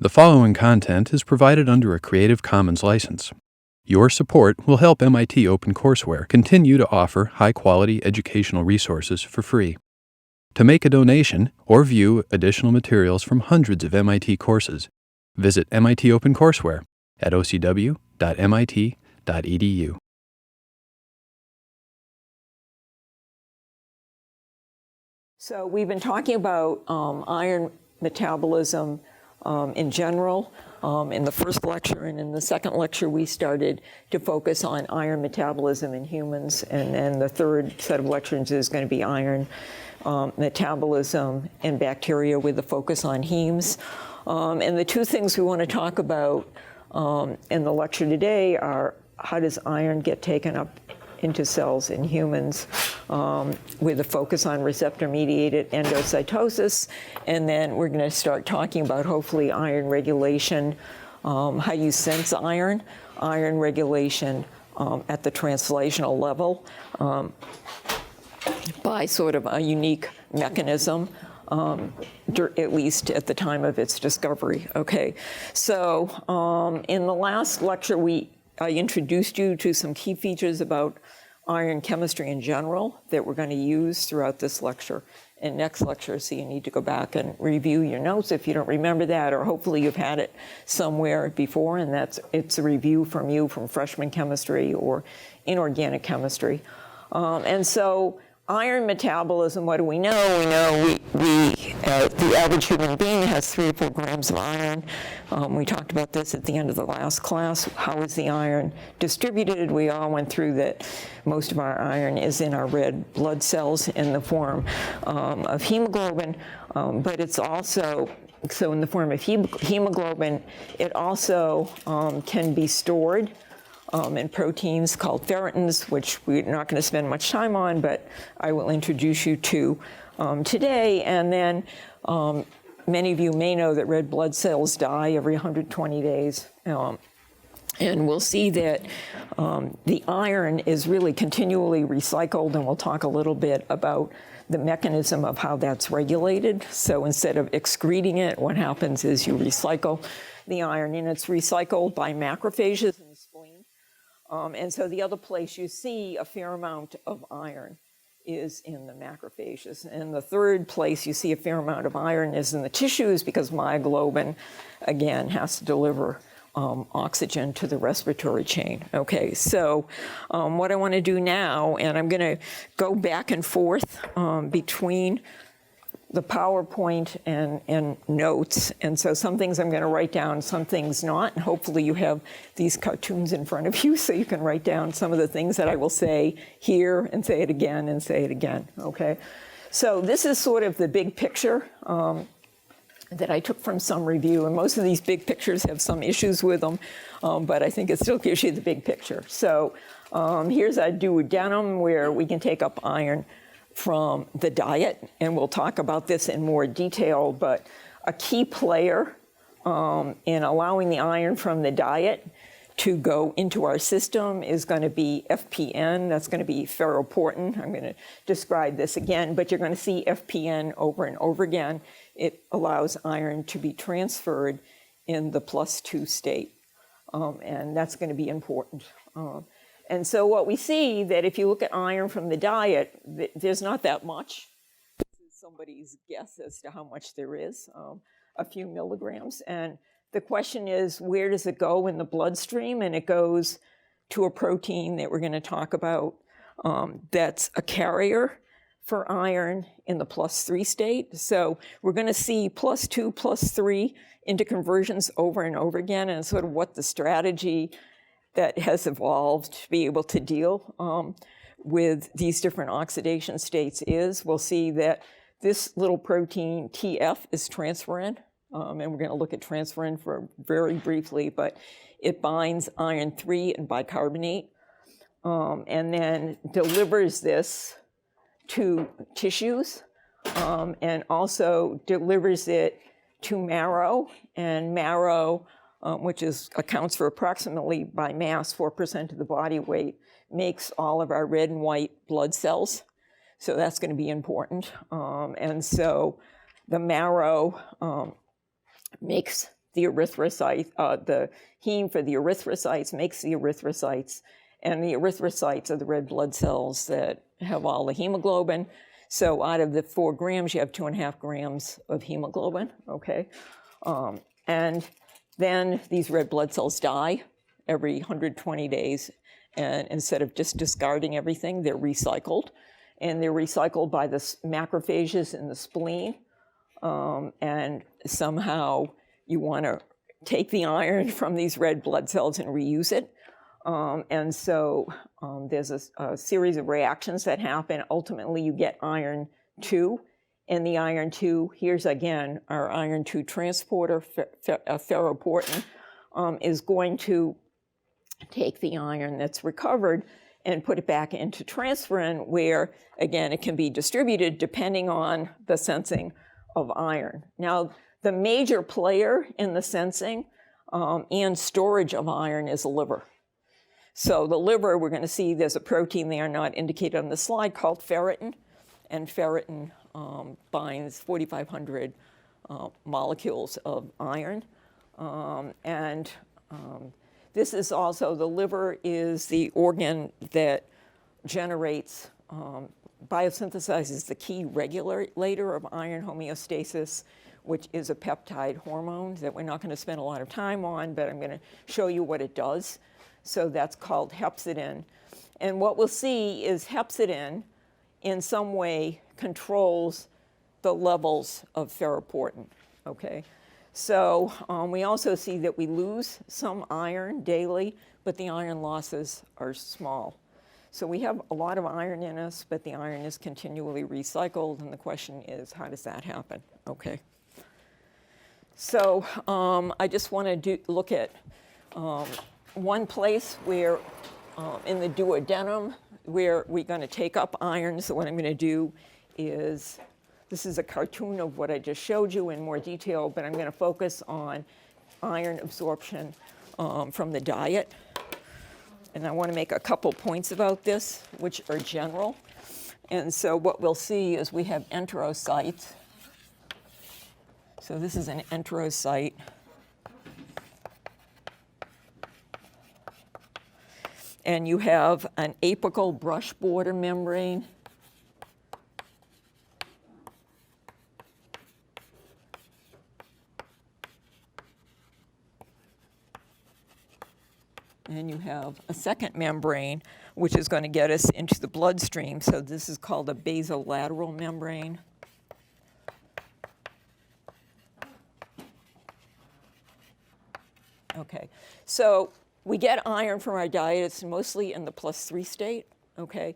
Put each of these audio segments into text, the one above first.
The following content is provided under a Creative Commons license. Your support will help MIT OpenCourseWare continue to offer high-quality educational resources for free. To make a donation or view additional materials from hundreds of MIT courses, visit MIT OpenCourseWare at ocw.mit.edu. So we've been talking about iron metabolism in general in the first lecture, and in the second lecture we started to focus on iron metabolism in humans, and then the third set of lectures is going to be iron metabolism in bacteria with a focus on hemes. And the two things we want to talk about in the lecture today are how does iron get taken up into cells in humans with a focus on receptor-mediated endocytosis, and then we're going to start talking about hopefully iron regulation, how you sense iron regulation at the translational level by sort of a unique mechanism, at least at the time of its discovery. Okay, so in the last lecture I introduced you to some key features about iron chemistry in general that we're going to use throughout this lecture and next lecture, so you need to go back and review your notes if you don't remember that, or hopefully you've had it somewhere before, and it's a review from you from freshman chemistry or inorganic chemistry. And so iron metabolism, what do we know? We know the average human being has 3 to 4 grams of iron. We talked about this at the end of the last class. How is the iron distributed? We all went through that most of our iron is in our red blood cells in the form of hemoglobin, but it's also, so in the form of hemoglobin, it also can be stored in proteins called ferritins, which we're not going to spend much time on, but I will introduce you to today. And then many of you may know that red blood cells die every 120 days. And we'll see that the iron is really continually recycled, and we'll talk a little bit about the mechanism of how that's regulated. So instead of excreting it, what happens is you recycle the iron, and it's recycled by macrophages in the spleen. And so the other place you see a fair amount of iron is in the macrophages. And the third place you see a fair amount of iron is in the tissues, because myoglobin, again, has to deliver oxygen to the respiratory chain. Okay, so what I want to do now, and I'm going to go back and forth between the PowerPoint and notes, and so some things I'm going to write down, some things not, and hopefully you have these cartoons in front of you so you can write down some of the things that I will say here and say it again and say it again, okay? So this is sort of the big picture that I took from some review, and most of these big pictures have some issues with them, but I think it still gives you the big picture. So here's a duodenum where we can take up iron from the diet, and we'll talk about this in more detail, but a key player in allowing the iron from the diet to go into our system is going to be FPN. That's going to be ferroportin. I'm going to describe this again, but you're going to see FPN over and over again. It allows iron to be transferred in the +2 state, and that's going to be important. And so what we see that if you look at iron from the diet, there's not that much. This is somebody's guess as to how much there is, a few milligrams. And the question is, where does it go in the bloodstream? And it goes to a protein that we're going to talk about that's a carrier for iron in the +3 state. So we're going to see +2, +3 into conversions over and over again, and sort of what the strategy that has evolved to be able to deal with these different oxidation states is. We'll see that this little protein, TF, is transferrin, and we're going to look at transferrin for very briefly, but it binds iron 3 and bicarbonate, and then delivers this to tissues, and also delivers it to marrow, and marrow, which accounts for approximately, by mass, 4% of the body weight, makes all of our red and white blood cells. So that's going to be important. And so the marrow makes the erythrocyte, the heme for the erythrocytes makes the erythrocytes, and the erythrocytes are the red blood cells that have all the hemoglobin. So out of the 4 grams, you have 2.5 grams of hemoglobin, okay? And then these red blood cells die every 120 days, and instead of just discarding everything, they're recycled. And they're recycled by the macrophages in the spleen, and somehow you want to take the iron from these red blood cells and reuse it. And so there's a series of reactions that happen. Ultimately, you get iron 2. And the iron 2, here's again our iron 2 transporter, ferroportin, is going to take the iron that's recovered and put it back into transferrin, where, again, it can be distributed depending on the sensing of iron. Now, the major player in the sensing and storage of iron is the liver. So the liver, we're going to see there's a protein there not indicated on the slide called ferritin, and ferritin binds 4,500 molecules of iron. This is also, the liver is the organ that generates, biosynthesizes the key regulator of iron homeostasis, which is a peptide hormone that we're not going to spend a lot of time on, but I'm going to show you what it does. So that's called hepcidin. And what we'll see is hepcidin in some way controls the levels of ferroportin, okay? So we also see that we lose some iron daily, but the iron losses are small. So we have a lot of iron in us, but the iron is continually recycled, and the question is, how does that happen? Okay. So I just want to look at one place where, in the duodenum, where we're going to take up iron. So what I'm going to do is, this is a cartoon of what I just showed you in more detail, but I'm going to focus on iron absorption from the diet. And I want to make a couple points about this, which are general. And so what we'll see is we have enterocytes. So this is an enterocyte. And you have an apical brush border membrane. And you have a second membrane, which is going to get us into the bloodstream. So this is called a basolateral membrane. Okay, so we get iron from our diet. It's mostly in the +3 state, okay?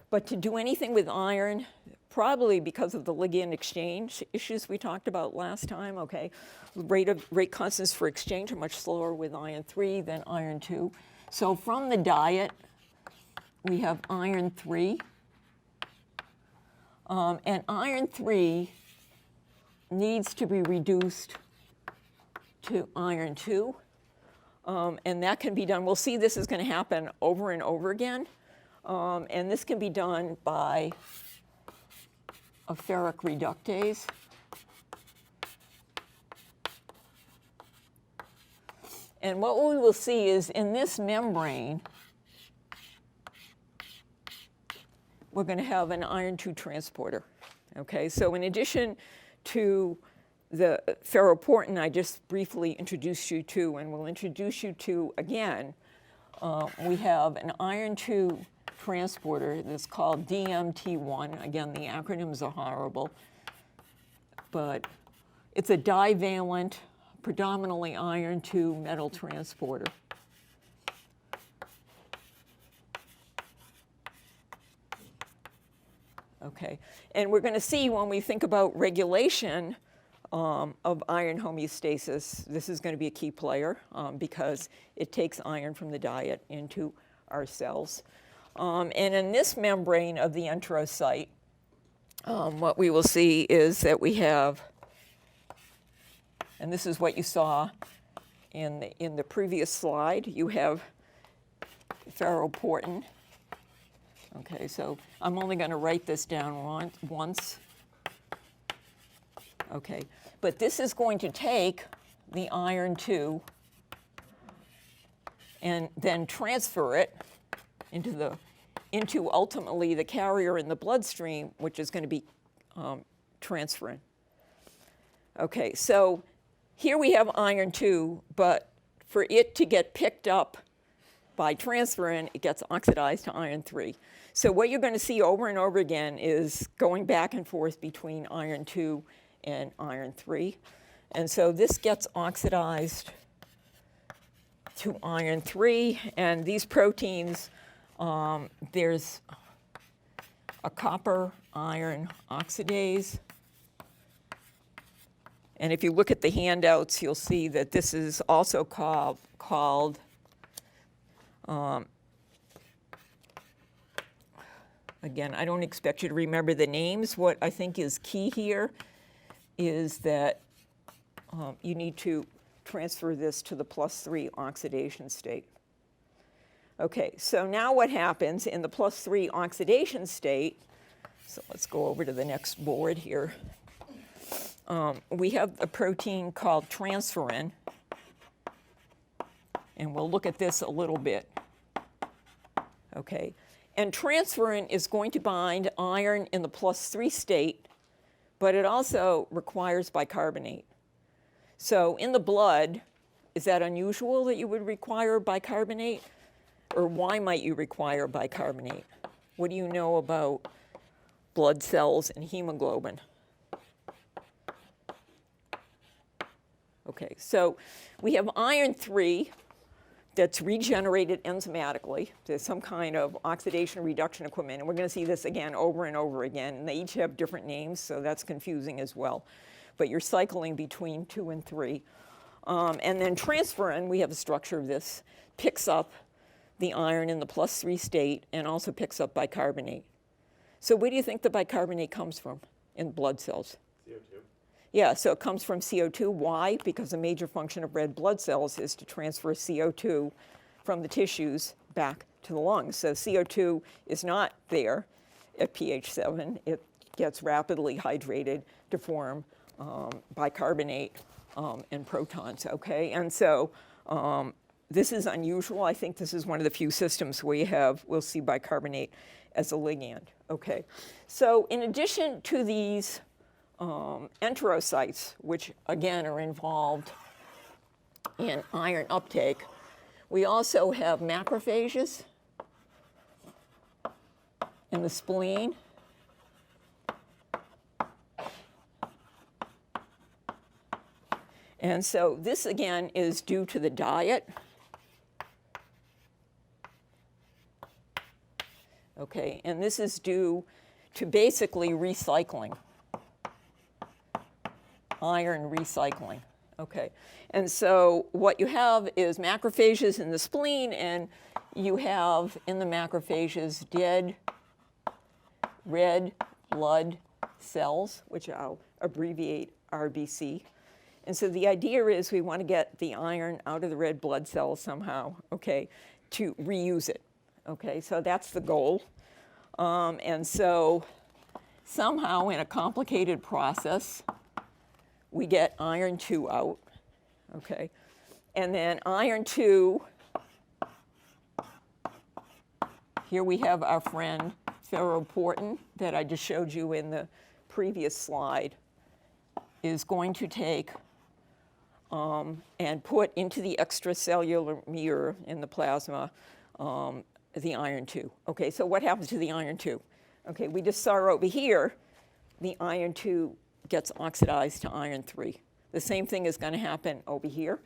But to do anything with iron, probably because of the ligand exchange issues we talked about last time, okay? Rate constants for exchange are much slower with iron 3 than iron 2. So from the diet, we have iron 3. And iron 3 needs to be reduced to iron 2. And that can be done. We'll see this is going to happen over and over again. And this can be done by a ferric reductase. And what we will see is in this membrane, we're going to have an iron 2 transporter. Okay, so in addition to the ferroportin I just briefly introduced you to, and we'll introduce you to again, we have an iron 2 transporter that's called DMT1. Again, the acronyms are horrible, but it's a divalent, predominantly iron 2 metal transporter. Okay, and we're going to see when we think about regulation of iron homeostasis, this is going to be a key player because it takes iron from the diet into our cells. And in this membrane of the enterocyte, what we will see is that we have, and this is what you saw in the previous slide, you have ferroportin. Okay, so I'm only going to write this down once. Okay, but this is going to take the iron 2 and then transfer it into ultimately the carrier in the bloodstream, which is going to be transferrin. Okay, so here we have iron 2, but for it to get picked up by transferrin, it gets oxidized to iron 3. So what you're going to see over and over again is going back and forth between iron 2 and iron 3. And so this gets oxidized to iron 3, and these proteins, there's a copper iron oxidase. And if you look at the handouts, you'll see that this is also called again, I don't expect you to remember the names. What I think is key here is that you need to transfer this to the +3 oxidation state. Okay, so now what happens in the +3 oxidation state, so let's go over to the next board here. We have a protein called transferrin, and we'll look at this a little bit. Okay, and transferrin is going to bind iron in the +3 state, but it also requires bicarbonate. So in the blood, is that unusual that you would require bicarbonate? Or why might you require bicarbonate? What do you know about blood cells and hemoglobin? Okay, so we have iron 3 that's regenerated enzymatically. There's some kind of oxidation reduction equipment, and we're going to see this again over and over again, and they each have different names, so that's confusing as well. But you're cycling between 2 and 3. And then transferrin, we have a structure of this, picks up the iron in the +3 state and also picks up bicarbonate. So where do you think the bicarbonate comes from in blood cells? CO2. Yeah, so it comes from CO2. Why? Because a major function of red blood cells is to transfer CO2 from the tissues back to the lungs. So CO2 is not there at pH 7. It gets rapidly hydrated to form bicarbonate and protons, okay? And so this is unusual. I think this is one of the few systems where we'll see bicarbonate as a ligand, okay? So in addition to these enterocytes, which again are involved in iron uptake, we also have macrophages in the spleen. And so this again is due to the diet. Okay, and this is due to basically recycling, iron recycling. Okay, and so what you have is macrophages in the spleen, and you have in the macrophages dead red blood cells, which I'll abbreviate RBC. And so the idea is we want to get the iron out of the red blood cells somehow, okay, to reuse it. Okay, so that's the goal. And so somehow in a complicated process, we get iron 2 out, okay? And then iron 2, here we have our friend Ferroportin that I just showed you in the previous slide, is going to take and put into the extracellular mirror in the plasma the iron 2. Okay, so what happens to the iron 2? Okay, we just saw over here, the iron 2 gets oxidized to iron 3. The same thing is going to happen over here.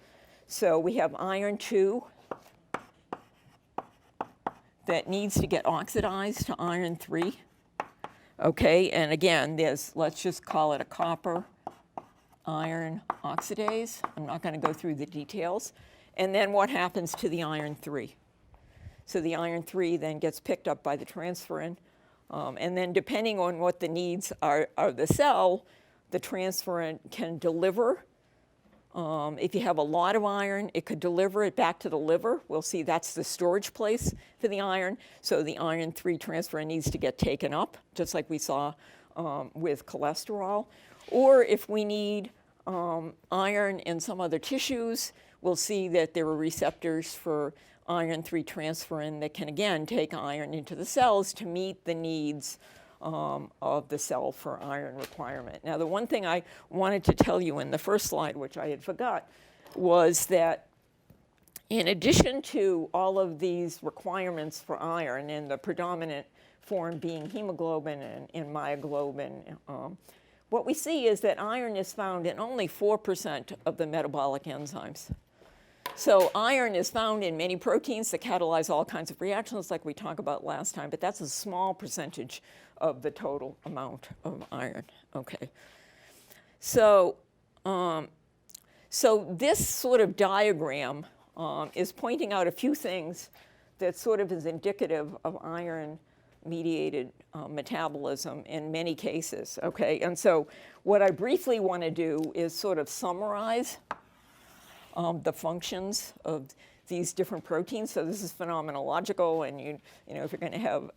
So we have iron 2 that needs to get oxidized to iron 3. Okay, and again, let's just call it a copper iron oxidase. I'm not going to go through the details. And then what happens to the iron 3? So the iron 3 then gets picked up by the transferrin. And then depending on what the needs are of the cell, the transferrin can deliver. If you have a lot of iron, it could deliver it back to the liver. We'll see that's the storage place for the iron. So the iron 3 transferrin needs to get taken up, just like we saw with cholesterol. Or if we need iron in some other tissues, we'll see that there are receptors for iron 3 transferrin that can, again, take iron into the cells to meet the needs of the cell for iron requirement. Now, the one thing I wanted to tell you in the first slide, which I had forgot, was that in addition to all of these requirements for iron, and the predominant form being hemoglobin and myoglobin, what we see is that iron is found in only 4% of the metabolic enzymes. So iron is found in many proteins that catalyze all kinds of reactions like we talked about last time, but that's a small percentage of the total amount of iron. Okay. So, so this sort of diagram is pointing out a few things that sort of is indicative of iron-mediated metabolism in many cases, okay? And so what I briefly want to do is sort of summarize the functions of these different proteins. So this is phenomenological, and you know, if you're going to have,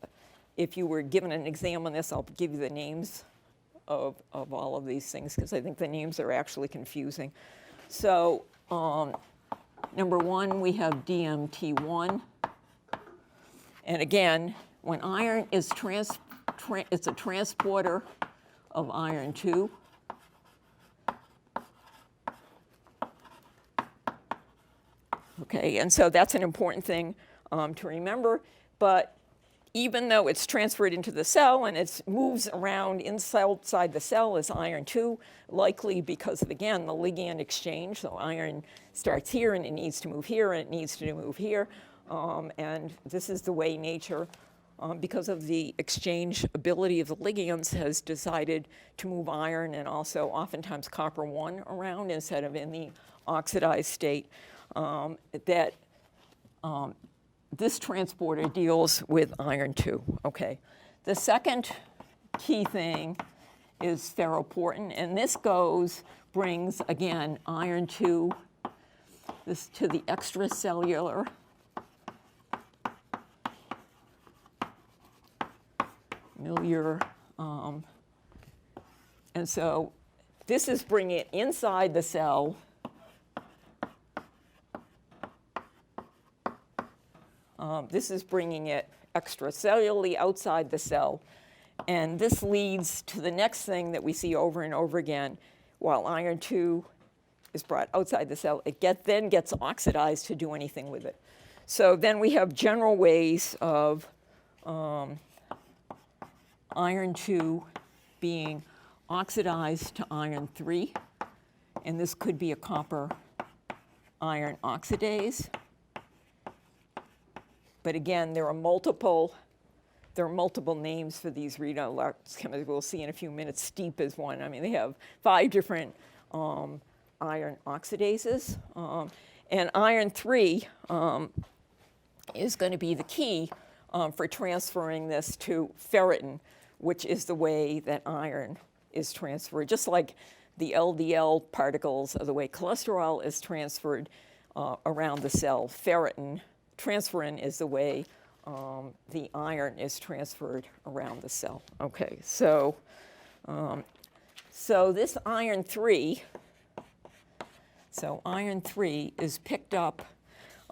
if you were given an exam on this, I'll give you the names of all of these things, because I think the names are actually confusing. So number one, we have DMT1. And again, when iron is it's a transporter of iron 2. Okay, and so that's an important thing to remember. But even though it's transferred into the cell and it moves around inside the cell as iron 2, likely because of, again, the ligand exchange. So iron starts here and it needs to move here and it needs to move here. And this is the way nature, because of the exchange ability of the ligands, has decided to move iron and also oftentimes copper-1 around instead of in the oxidized state. This transporter deals with iron 2. Okay. The second key thing is ferroportin, and this brings, again, iron 2 this to the extracellular milieu. And so this is bringing it inside the cell. This is bringing it extracellularly outside the cell. And this leads to the next thing that we see over and over again. While iron 2 is brought outside the cell, it then gets oxidized to do anything with it. So then we have general ways of iron 2 being oxidized to iron 3. And this could be a copper iron oxidase. But again, there are multiple names for these readouts. We'll see in a few minutes. Stubbe is one. I mean, they have 5 different iron oxidases. And iron 3 is going to be the key for transferring this to ferritin, which is the way that iron is transferred. Just like the LDL particles are the way cholesterol is transferred around the cell, transferrin is the way the iron is transferred around the cell. Okay, so this iron 3, iron 3 is picked up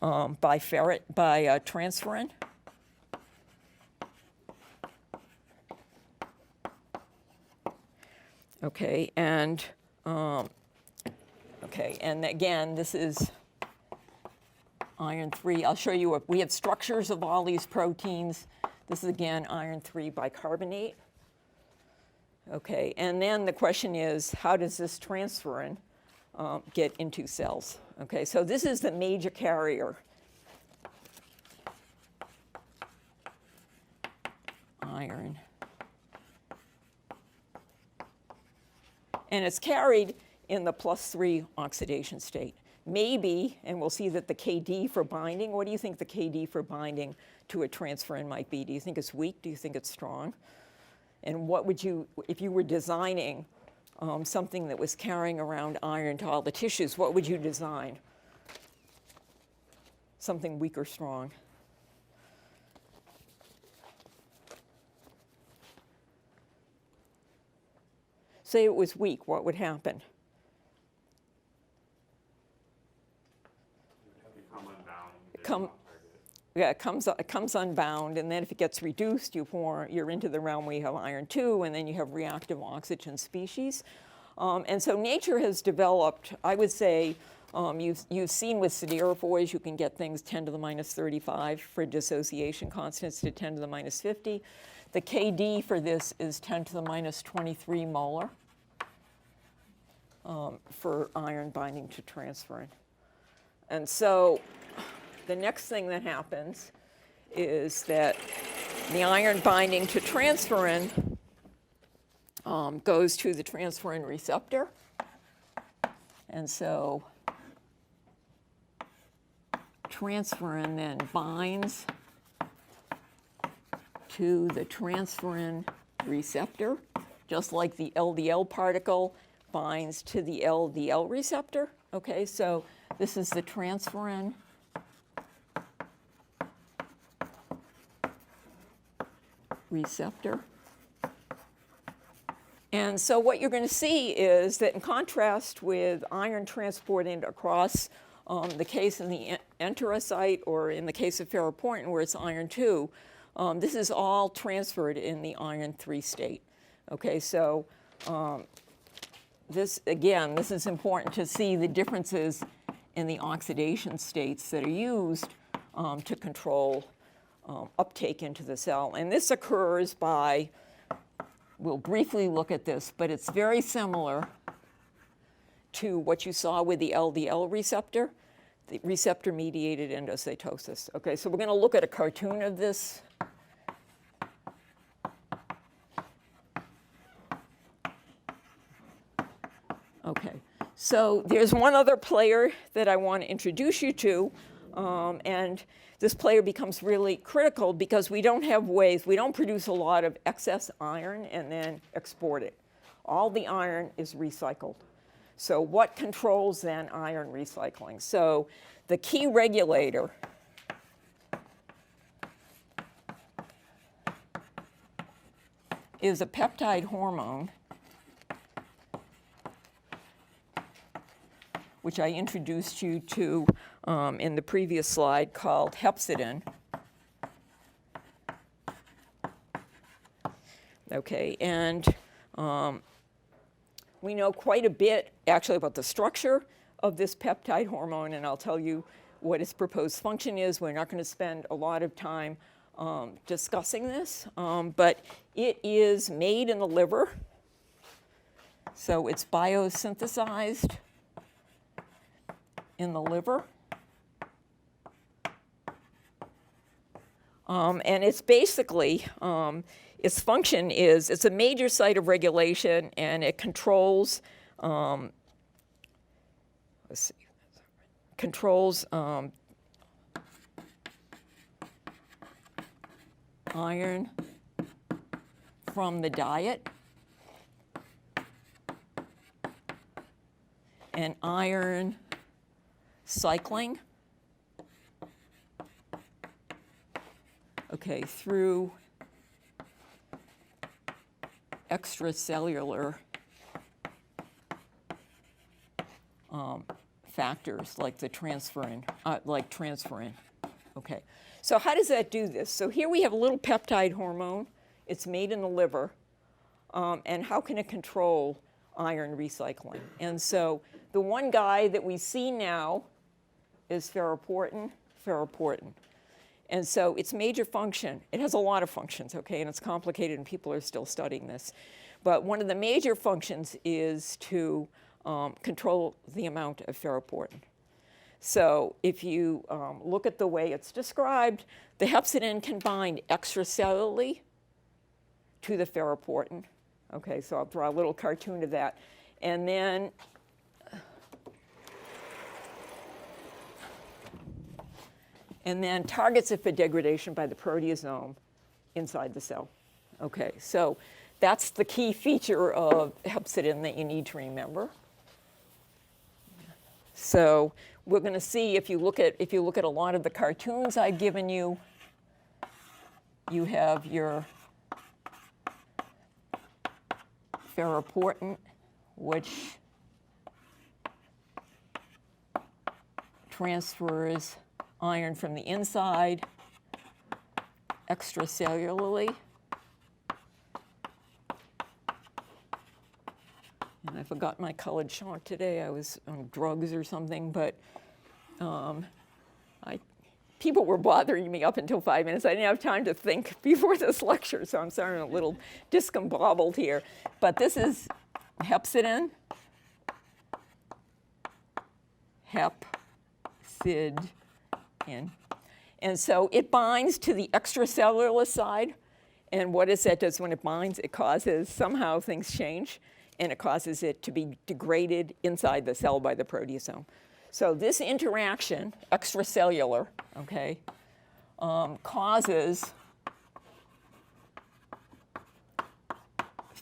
by transferrin. Okay, and again, this is iron 3. I'll show you, we have structures of all these proteins. This is, again, iron 3 bicarbonate. Okay, and then the question is, how does this transferrin get into cells? Okay, so this is the major carrier. Iron. And it's carried in the +3 oxidation state. Maybe, and we'll see that the KD for binding, what do you think the KD for binding to a transferrin might be? Do you think it's weak? Do you think it's strong? And what would you, if you were designing something that was carrying around iron to all the tissues, what would you design? Something weak or strong? Say it was weak, what would happen? it comes unbound, and then if it gets reduced, you're into the realm where you have iron 2, and then you have reactive oxygen species. And so nature has developed, I would say, you've seen with siderophores, you can get things 10 to the minus 35 for dissociation constants to 10 to the minus 50. The KD for this is 10 to the minus 23 molar for iron binding to transferrin. And so the next thing that happens is that the iron binding to transferrin goes to the transferrin receptor. And so transferrin then binds to the transferrin receptor, just like the LDL particle binds to the LDL receptor. Okay, so this is the transferrin receptor. And so what you're going to see is that in contrast with iron transported across the case in the enterocyte, or in the case of ferroportin where it's iron 2, this is all transferred in the iron 3 state. Okay, so this is important to see the differences in the oxidation states that are used to control uptake into the cell. And this occurs by, we'll briefly look at this, but it's very similar to what you saw with the LDL receptor, the receptor-mediated endocytosis. Okay, so we're going to look at a cartoon of this. Okay, so there's one other player that I want to introduce you to, and this player becomes really critical because we don't have ways, we don't produce a lot of excess iron and then export it. All the iron is recycled. So what controls then iron recycling? So the key regulator is a peptide hormone, which I introduced you to in the previous slide, called hepcidin. Okay, and we know quite a bit actually about the structure of this peptide hormone, and I'll tell you what its proposed function is. We're not going to spend a lot of time discussing this, but it is made in the liver, so it's biosynthesized in the liver. And it's basically, its function is, it's a major site of regulation, and it controls, iron from the diet and iron cycling, okay, through extracellular factors like the transferrin, Okay, so how does that do this? So here we have a little peptide hormone. It's made in the liver, and how can it control iron recycling? And so the one guy that we see now is ferroportin. And so its major function, it has a lot of functions, okay, and it's complicated and people are still studying this. But one of the major functions is to control the amount of ferroportin. So if you look at the way it's described, the hepcidin can bind extracellularly to the ferroportin. Okay, so I'll draw a little cartoon of that. And then targets it for degradation by the proteasome inside the cell. Okay, so that's the key feature of hepcidin that you need to remember. So we're going to see, if you look at a lot of the cartoons I've given you, you have your ferroportin, which transfers iron from the inside extracellularly. And I forgot my colored chart today. I was on drugs or something, but people were bothering me up until 5 minutes. I didn't have time to think before this lecture, so I'm sorry I'm a little discombobbled here. But this is hepcidin, hepcidin. And so it binds to the extracellular side. And what is that does when it binds? It causes, somehow things change, and it causes it to be degraded inside the cell by the proteasome. So this interaction, extracellular, okay, causes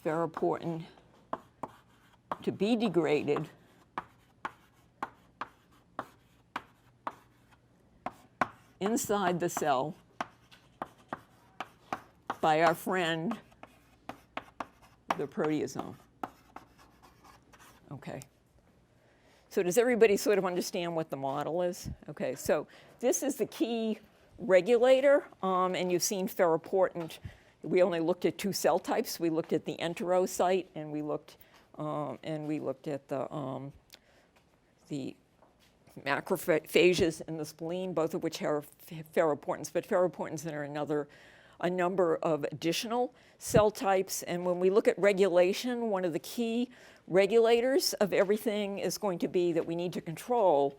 ferroportin to be degraded inside the cell by our friend, the proteasome. Okay. So does everybody sort of understand what the model is? Okay, so this is the key regulator, and you've seen ferroportin. We only looked at 2 cell types. We looked at the enterocyte, and we looked at the macrophages in the spleen, both of which are ferroportins. But ferroportins are a number of additional cell types. And when we look at regulation, one of the key regulators of everything is going to be that we need to control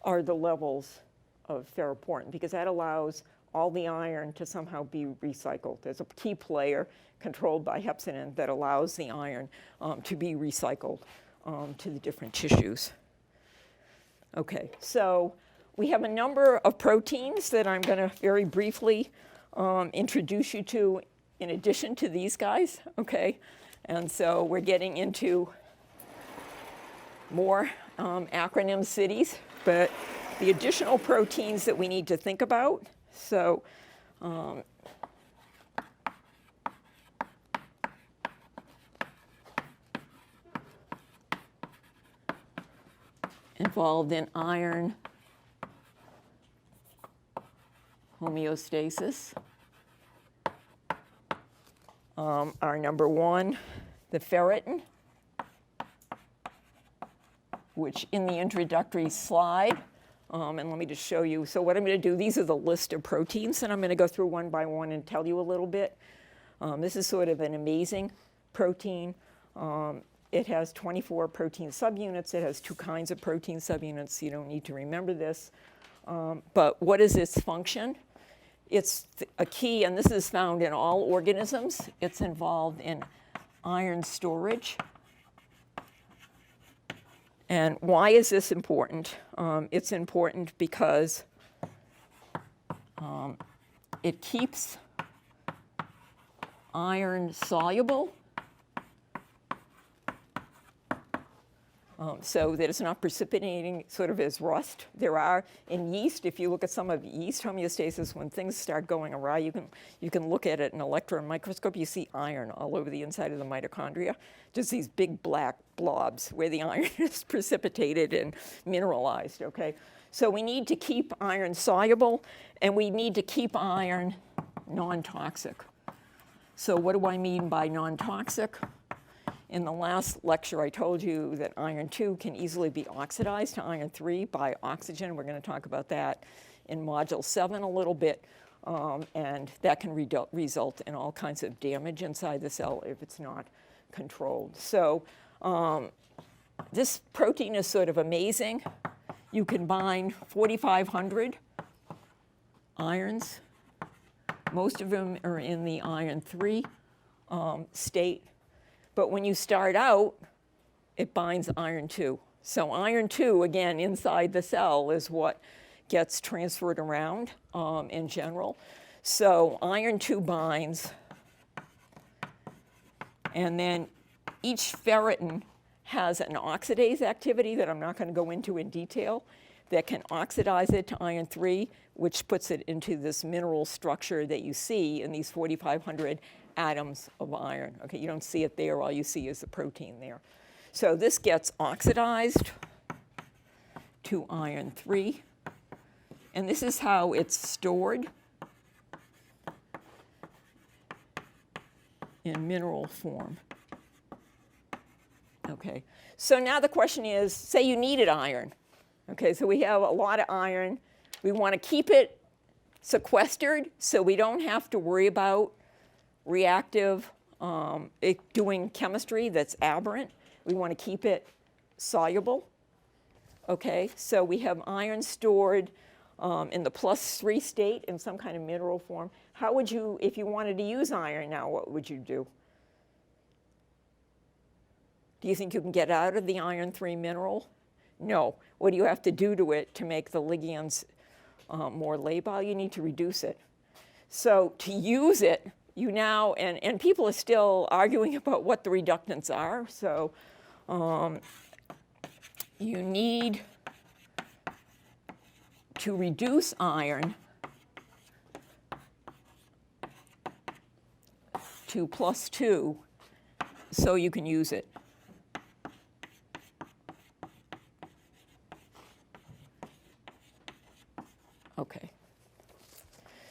are the levels of ferroportin, because that allows all the iron to somehow be recycled. There's a key player controlled by hepcidin that allows the iron to be recycled to the different tissues. Okay, so we have a number of proteins that I'm going to very briefly introduce you to in addition to these guys, okay? And so we're getting into more acronym cities, but the additional proteins that we need to think about. So involved in iron homeostasis are number 1, the ferritin, which in the introductory slide, and let me just show you. So what I'm going to do, these are the list of proteins, and I'm going to go through one by one and tell you a little bit. This is sort of an amazing protein. It has 24 protein subunits. It has 2 kinds of protein subunits. You don't need to remember this. But what is its function? It's a key, and this is found in all organisms. It's involved in iron storage. And why is this important? It's important because it keeps iron soluble so that it's not precipitating sort of as rust. There are in yeast, if you look at some of yeast homeostasis, when things start going awry, you can look at it in an electron microscope. You see iron all over the inside of the mitochondria, just these big black blobs where the iron is precipitated and mineralized. Okay, so we need to keep iron soluble, and we need to keep iron non-toxic. So what do I mean by non-toxic? In the last lecture, I told you that iron 2 can easily be oxidized to iron 3 by oxygen. We're going to talk about that in Module 7 a little bit, and that can result in all kinds of damage inside the cell if it's not controlled. So this protein is sort of amazing. You can bind 4,500 irons. Most of them are in the iron 3 state. But when you start out, it binds iron 2. So iron 2, again, inside the cell is what gets transferred around in general. So iron 2 binds, and then each ferritin has an oxidase activity that I'm not going to go into in detail that can oxidize it to iron 3, which puts it into this mineral structure that you see in these 4,500 atoms of iron. Okay, you don't see it there, all you see is the protein there. So this gets oxidized to iron 3, And this is how it's stored in mineral form. Okay, so now the question is, say you needed iron. Okay, so we have a lot of iron. We want to keep it sequestered so we don't have to worry about reactive doing chemistry that's aberrant. We want to keep it soluble. Okay, so we have iron stored in the +3 state in some kind of mineral form. How would you, if you wanted to use iron now, what would you do? Do you think you can get out of the iron 3 mineral? No. What do you have to do to it to make the ligands more labile? You need to reduce it. So to use it, you now, and people are still arguing about what the reductants are. So you need to reduce iron to +2 so you can use it. Okay.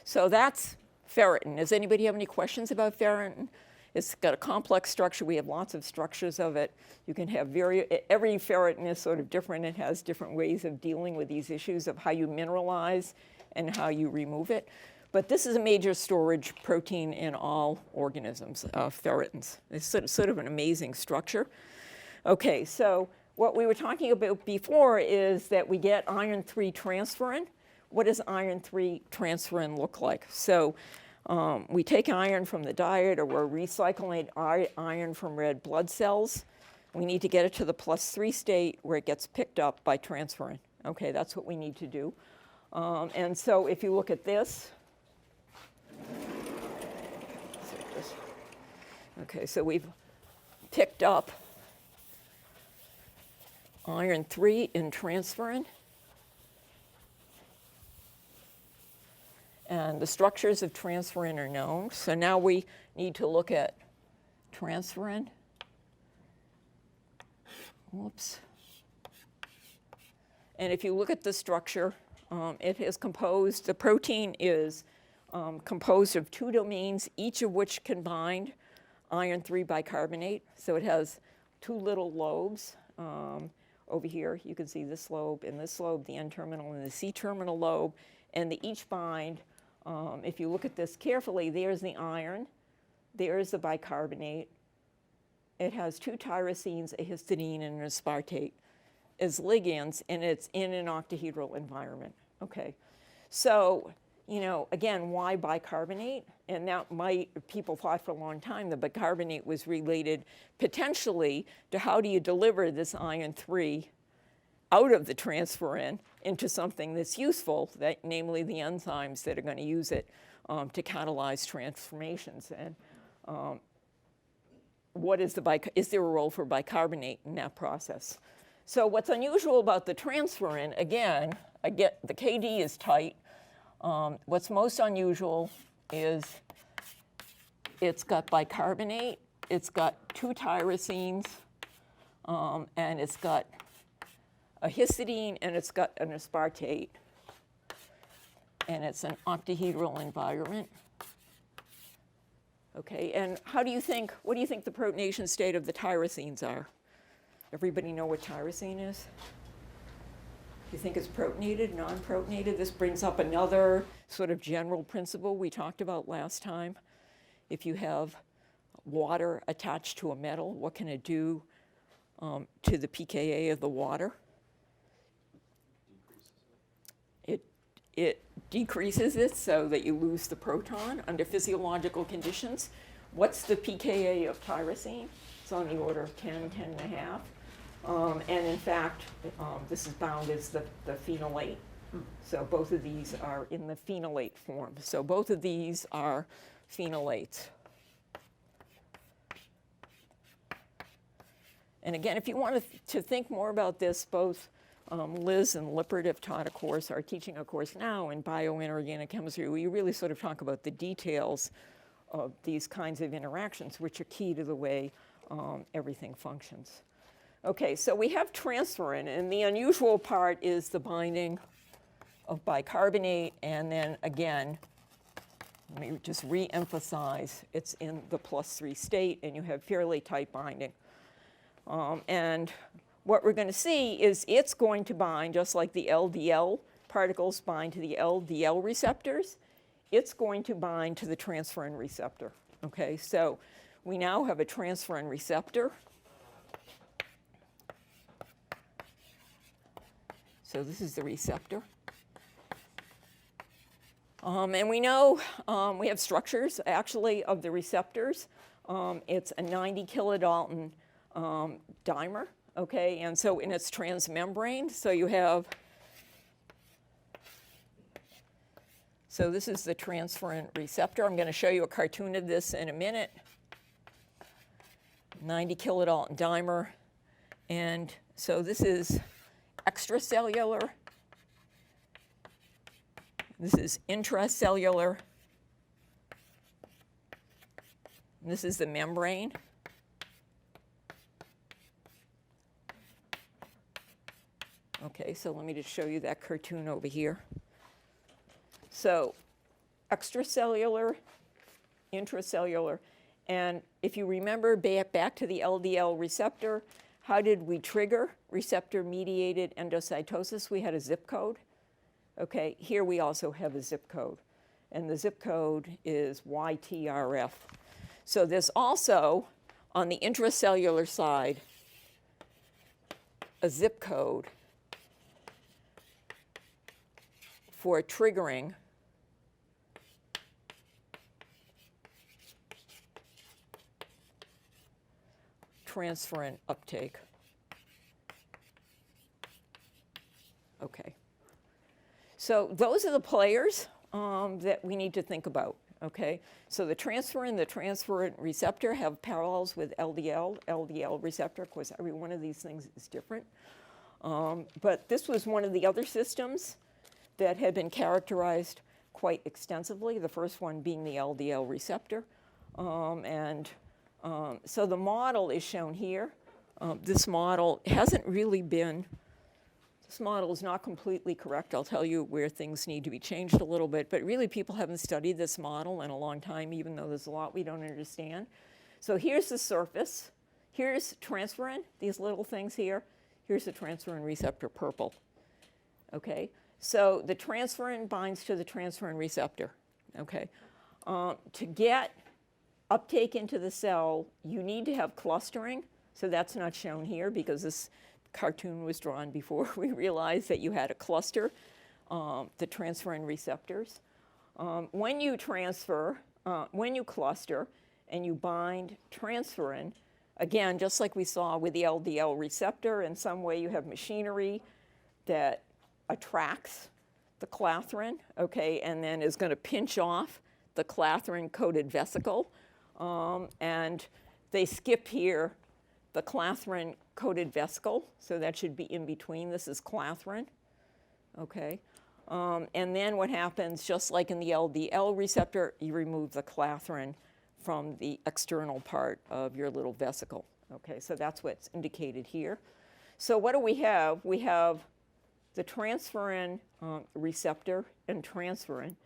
So that's ferritin. Does anybody have any questions about ferritin? It's got a complex structure. We have lots of structures of it. You can have every ferritin is sort of different. It has different ways of dealing with these issues of how you mineralize and how you remove it. But this is a major storage protein in all organisms, ferritins. It's sort of an amazing structure. Okay, so what we were talking about before is that we get iron 3 transferrin. What does iron 3 transferrin look like? So we take iron from the diet, or we're recycling iron from red blood cells. We need to get it to the +3 state where it gets picked up by transferrin. Okay, that's what we need to do. And so if you look at this, okay, so we've picked up iron 3 in transferrin. And the structures of transferrin are known. So now we need to look at transferrin. Whoops. And if you look at the structure, it is composed, the protein is composed of 2 domains, each of which can bind iron 3 bicarbonate. So it has 2 little lobes. Over here, you can see this lobe and this lobe, the N-terminal and the C-terminal lobe, and they each bind. If you look at this carefully, there's the iron, there's the bicarbonate. It has 2 tyrosines, a histidine, and an aspartate as ligands, and it's in an octahedral environment. Okay, so, you know, again, why bicarbonate? And that people thought for a long time that bicarbonate was related potentially to how do you deliver this iron 3 out of the transferrin into something that's useful, namely the enzymes that are going to use it to catalyze transformations. And is there a role for bicarbonate in that process? So what's unusual about the transferrin, again, the KD is tight. What's most unusual is it's got bicarbonate, it's got 2 tyrosines, and it's got a histidine, and it's got an aspartate, and it's an octahedral environment. Okay, and what do you think the protonation state of the tyrosines are? Everybody know what tyrosine is? You think it's protonated, non-protonated? This brings up another sort of general principle we talked about last time. If you have water attached to a metal, what can it do to the pKa of the water? It decreases it so that you lose the proton under physiological conditions. What's the pKa of tyrosine? It's on the order of 10, 10.5. And in fact, this is bound as the phenolate. So both of these are in the phenolate form. So both of these are phenolates. And again, if you want to think more about this, both Liz and Lippert have taught a course, are teaching a course now in bioinorganic chemistry, where you really sort of talk about the details of these kinds of interactions, which are key to the way everything functions. Okay, so we have transferrin, and the unusual part is the binding of bicarbonate, and then again, let me just re-emphasize, it's in the +3 state, and you have fairly tight binding. And what we're going to see is it's going to bind, just like the LDL particles bind to the LDL receptors, it's going to bind to the transferrin receptor. Okay, so we now have a transferrin receptor. So this is the receptor. And we know we have structures, actually, of the receptors. It's a 90 kilodalton dimer, okay? And so in its transmembrane, so you have, so this is the transferrin receptor. I'm going to show you a cartoon of this in a minute. 90 kilodalton dimer. And so this is extracellular. This is intracellular. This is the membrane. Okay, so let me just show you that cartoon over here. So extracellular, intracellular, and if you remember back to the LDL receptor, how did we trigger receptor-mediated endocytosis? We had a zip code. Okay, here we also have a zip code, and the zip code is YTRF. So there's also, on the intracellular side, a zip code for triggering transferrin uptake. Okay. So those are the players that we need to think about, okay? So the transferrin receptor have parallels with LDL receptor. Of course, every one of these things is different. But this was one of the other systems that had been characterized quite extensively, the first one being the LDL receptor. So the model is shown here. This model hasn't really been, this model is not completely correct. I'll tell you where things need to be changed a little bit, but really people haven't studied this model in a long time, even though there's a lot we don't understand. So here's the surface. Here's transferrin, these little things here. Here's the transferrin receptor, purple. Okay, so the transferrin binds to the transferrin receptor. Okay, to get uptake into the cell, you need to have clustering. So that's not shown here because this cartoon was drawn before we realized that you had a cluster, the transferrin receptors. When you cluster and you bind transferrin, again, just like we saw with the LDL receptor, in some way you have machinery that attracts the clathrin, okay, and then is going to pinch off the clathrin-coated vesicle. And they skip here the clathrin-coated vesicle, so that should be in between. This is clathrin, okay? And then what happens, just like in the LDL receptor, you remove the clathrin from the external part of your little vesicle, okay? So that's what's indicated here. So what do we have? We have the transferrin receptor and transferrin.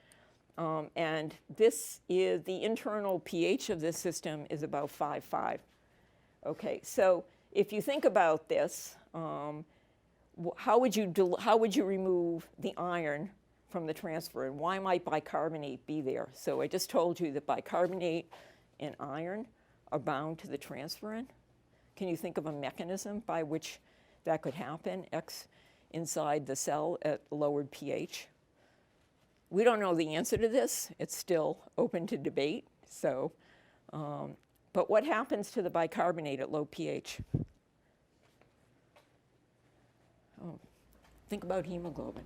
And this is, the internal pH of this system is about 5.5. Okay, so if you think about this, how would you remove the iron from the transferrin? Why might bicarbonate be there? So I just told you that bicarbonate and iron are bound to the transferrin. Can you think of a mechanism by which that could happen inside the cell at lowered pH? We don't know the answer to this. It's still open to debate. So, but what happens to the bicarbonate at low pH? Oh, think about hemoglobin.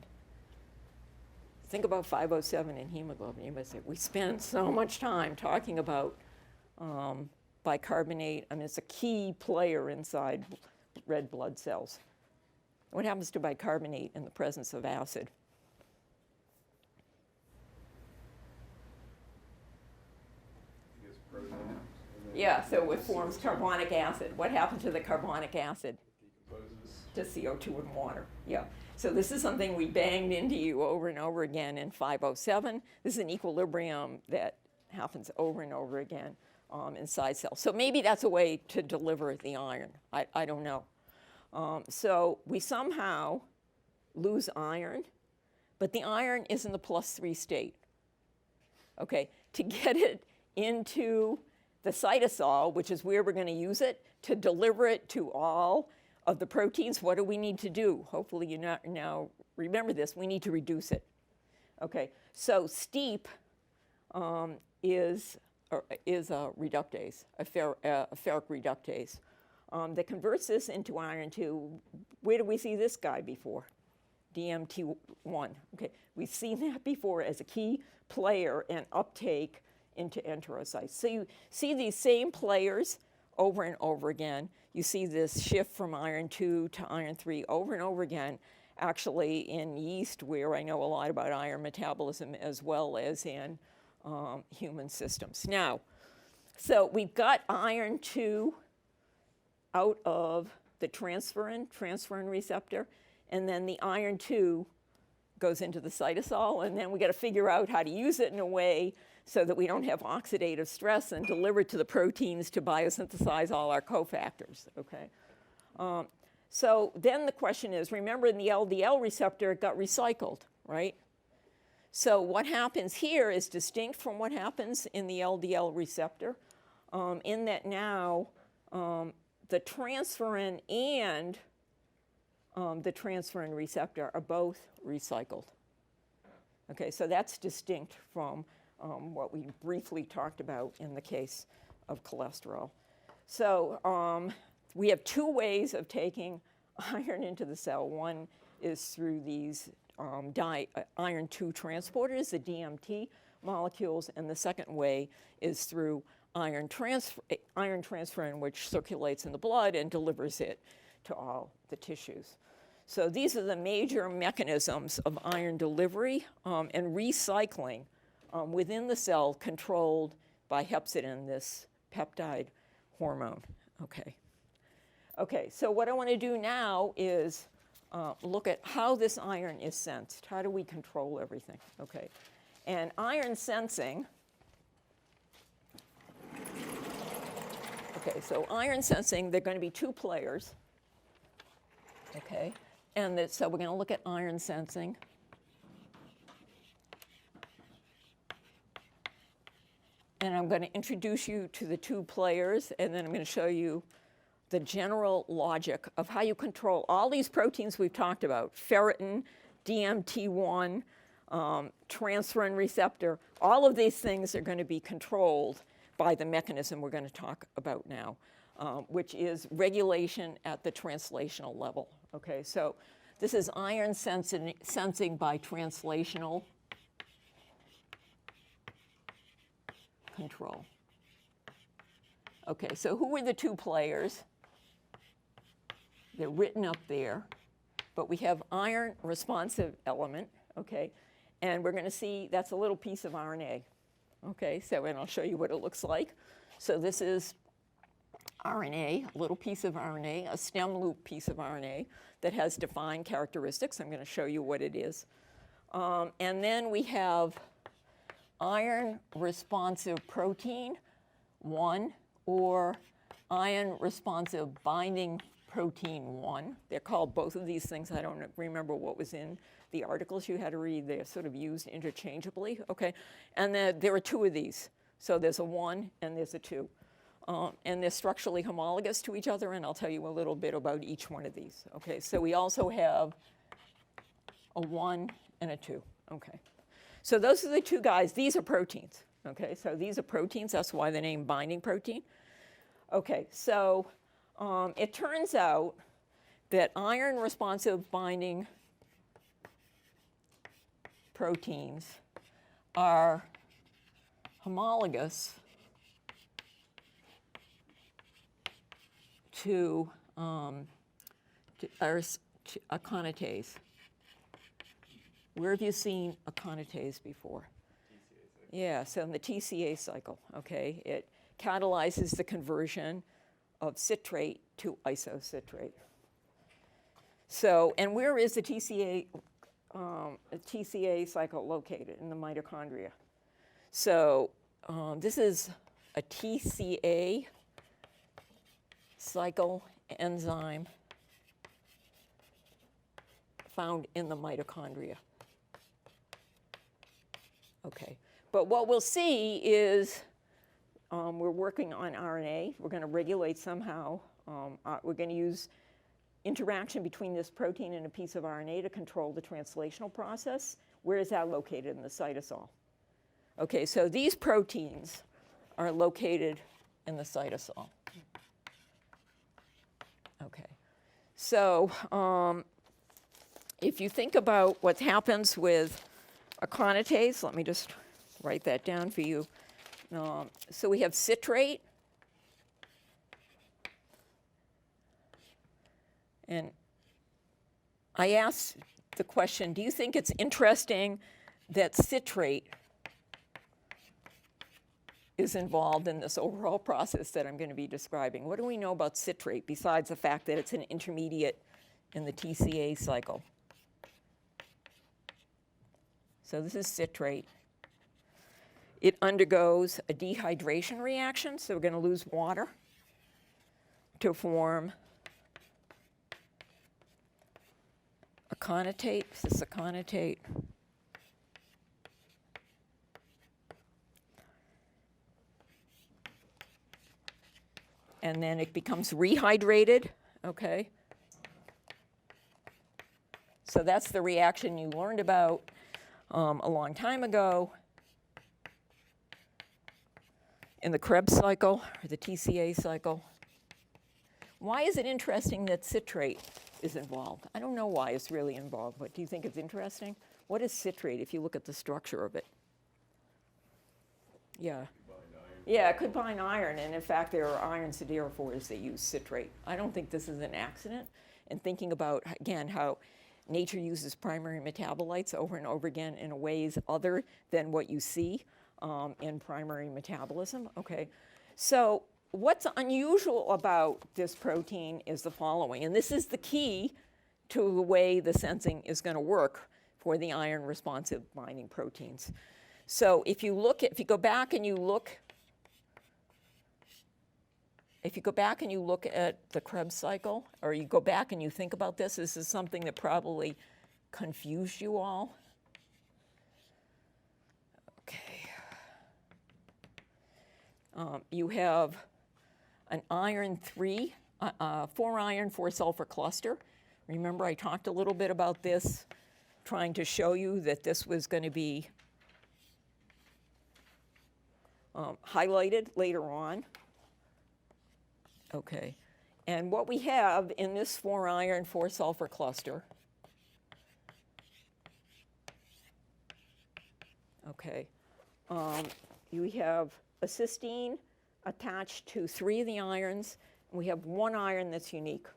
Think about 507 in hemoglobin. You might say, we spend so much time talking about bicarbonate. I mean, it's a key player inside red blood cells. What happens to bicarbonate in the presence of acid? Yeah, so it forms carbonic acid. What happens to the carbonic acid? Decomposes. to CO2 and water. Yeah. So this is something we banged into you over and over again in 507. This is an equilibrium that happens over and over again inside cells. So maybe that's a way to deliver the iron. I don't know. So we somehow lose iron, but the iron is in the +3 state. Okay, to get it into the cytosol, which is where we're going to use it, to deliver it to all of the proteins, what do we need to do? Hopefully you now remember this. We need to reduce it. Okay, so STEAP is a reductase, a ferric reductase, that converts this into iron 2. Where did we see this guy before? DMT1. Okay, we've seen that before as a key player and uptake into enterocytes. So you see these same players over and over again. You see this shift from iron 2 to iron 3 over and over again, actually in yeast, where I know a lot about iron metabolism, as well as in human systems. Now, so we've got iron 2 out of the transferrin receptor, and then the iron 2 goes into the cytosol, and then we got to figure out how to use it in a way so that we don't have oxidative stress and deliver it to the proteins to biosynthesize all our cofactors, okay? So then the question is, remember in the LDL receptor, it got recycled, right? So what happens here is distinct from what happens in the LDL receptor, in that now the transferrin and the transferrin receptor are both recycled. Okay, so that's distinct from what we briefly talked about in the case of cholesterol. So we have two ways of taking iron into the cell. One is through these iron 2 transporters, the DMT molecules, and the second way is through iron transferrin, which circulates in the blood and delivers it to all the tissues. So these are the major mechanisms of iron delivery and recycling within the cell, controlled by hepcidin, this peptide hormone. Okay. Okay, so what I want to do now is look at how this iron is sensed. How do we control everything? Okay. And iron sensing, okay, so iron sensing, there are going to be two players. Okay, and so we're going to look at iron sensing. And I'm going to introduce you to the two players, and then I'm going to show you the general logic of how you control all these proteins we've talked about: ferritin, DMT1, transferrin receptor. All of these things are going to be controlled by the mechanism we're going to talk about now, which is regulation at the translational level. Okay, so this is iron sensing by translational control. Okay, so who are the two players? They're written up there, but we have iron responsive element, okay, and we're going to see that's a little piece of RNA. Okay, so, and I'll show you what it looks like. So this is RNA, a little piece of RNA, a stem loop piece of RNA that has defined characteristics. I'm going to show you what it is. And then we have iron responsive protein 1 or iron responsive binding protein 1. They're called both of these things. I don't remember what was in the articles you had to read. They're sort of used interchangeably, okay? And then there are two of these. So there's a 1 and there's a 2. And they're structurally homologous to each other, and I'll tell you a little bit about each one of these. Okay, so we also have a 1 and a 2, okay? So those are the two guys. These are proteins, okay? So these are proteins. That's why the name binding protein. Okay, so it turns out that iron responsive binding proteins are homologous to a aconitase. Where have you seen aconitase before? Yeah, so in the Tca cycle, okay, it catalyzes the conversion of citrate to isocitrate. So, and where is the Tca cycle located? In the mitochondria. So this is a Tca cycle enzyme found in the mitochondria. Okay, but what we'll see is we're working on RNA. We're going to regulate somehow. We're going to use interaction between this protein and a piece of RNA to control the translational process. Where is that located? In the cytosol. Okay, so these proteins are located in the cytosol. Okay, so if you think about what happens with aconitase, let me just write that down for you. So we have citrate, and I asked the question, do you think it's interesting that citrate is involved in this overall process that I'm going to be describing? What do we know about citrate besides the fact that it's an intermediate in the Tca cycle? So this is citrate. It undergoes a dehydration reaction, so we're going to lose water to form aconitate, cis-aconitate. And then it becomes rehydrated, okay? So that's the reaction you learned about a long time ago in the Krebs cycle, or the Tca cycle. Why is it interesting that citrate is involved? I don't know why it's really involved, but do you think it's interesting? What is citrate if you look at the structure of it? Yeah. Yeah, it could bind iron, and in fact, there are iron siderophores that use citrate. I don't think this is an accident. And thinking about, again, how nature uses primary metabolites over and over again in ways other than what you see in primary metabolism. Okay, so what's unusual about this protein is the following, and this is the key to the way the sensing is going to work for the iron-responsive binding proteins. So if you go back and you look at the Krebs cycle, or you go back and you think about this is something that probably confused you all. Okay. You have an iron 3, 4 iron, 4 sulfur cluster. Remember, I talked a little bit about this, trying to show you that this was going to be highlighted later on. Okay, and what we have in this 4 iron, 4 sulfur cluster, okay, you have a cysteine attached to 3 of the irons, and we have 1 iron that's unique.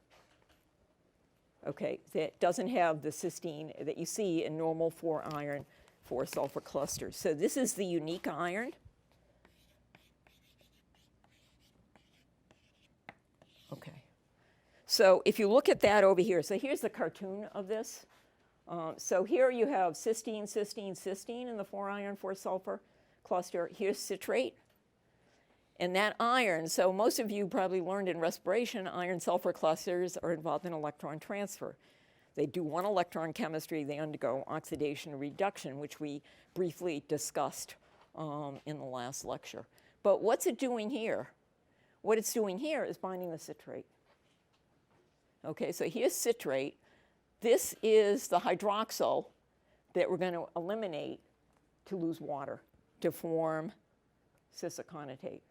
Okay, that doesn't have the cysteine that you see in normal 4 iron, 4 sulfur clusters. So this is the unique iron. Okay, so if you look at that over here, so here's the cartoon of this. So here you have cysteine, cysteine, cysteine in the 4 iron, 4 sulfur cluster. Here's citrate. And that iron, so most of you probably learned in respiration, iron sulfur clusters are involved in electron transfer. They do 1 electron chemistry, they undergo oxidation and reduction, which we briefly discussed in the last lecture. But what's it doing here? What it's doing here is binding the citrate. Okay, so here's citrate. This is the hydroxyl that we're going to eliminate to lose water to form cis-aconitate.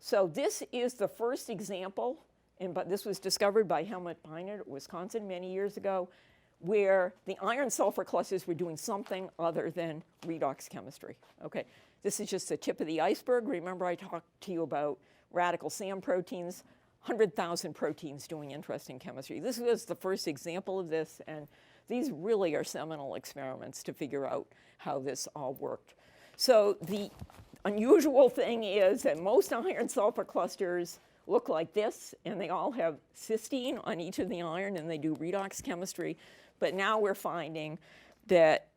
So this is the first example, but this was discovered by Helmut Beinert at Wisconsin many years ago, where the iron sulfur clusters were doing something other than redox chemistry. Okay, this is just the tip of the iceberg. Remember I talked to you about radical SAM proteins, 100,000 proteins doing interesting chemistry. This was the first example of this, and these really are seminal experiments to figure out how this all worked. So the unusual thing is that most iron sulfur clusters look like this, and they all have cysteine on each of the iron, and they do redox chemistry. But now we're finding that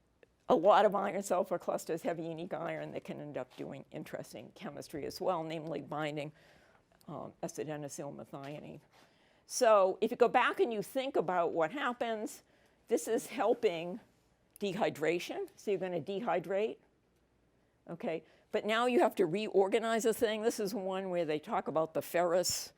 a lot of iron sulfur clusters have a unique iron that can end up doing interesting chemistry as well, namely binding acetylmethionine. So if you go back and you think about what happens, this is helping dehydration. So you're going to dehydrate. Okay, but now you have to reorganize a thing. This is one where they talk about the Ferris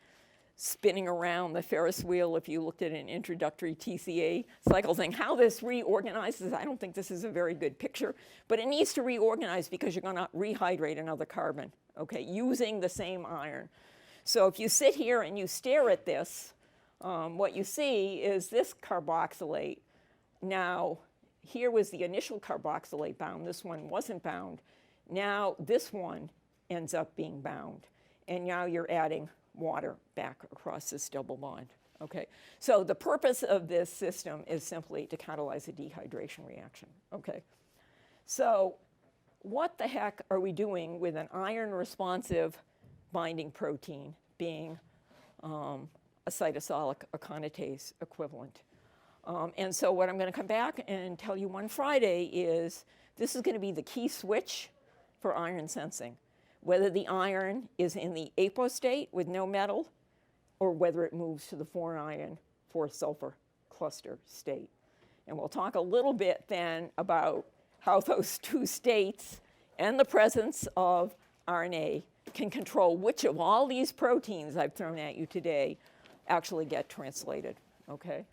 spinning around the Ferris wheel. If you looked at an introductory Tca Cycle thing, how this reorganizes, I don't think this is a very good picture, but it needs to reorganize because you're going to rehydrate another carbon, okay, using the same iron. So if you sit here and you stare at this, what you see is this carboxylate. Now, here was the initial carboxylate bound. This one wasn't bound. Now this one ends up being bound, and now you're adding water back across this double bond. Okay, so the purpose of this system is simply to catalyze a dehydration reaction. Okay, so what the heck are we doing with an iron-responsive binding protein being a cytosolic aconitase equivalent? And so what I'm going to come back and tell you on Friday is this is going to be the key switch for iron sensing, whether the iron is in the apostate with no metal or whether it moves to the 4-iron 4-sulfur cluster state. And we'll talk a little bit then about how those two states and the presence of RNA can control which of all these proteins I've thrown at you today actually get translated, okay?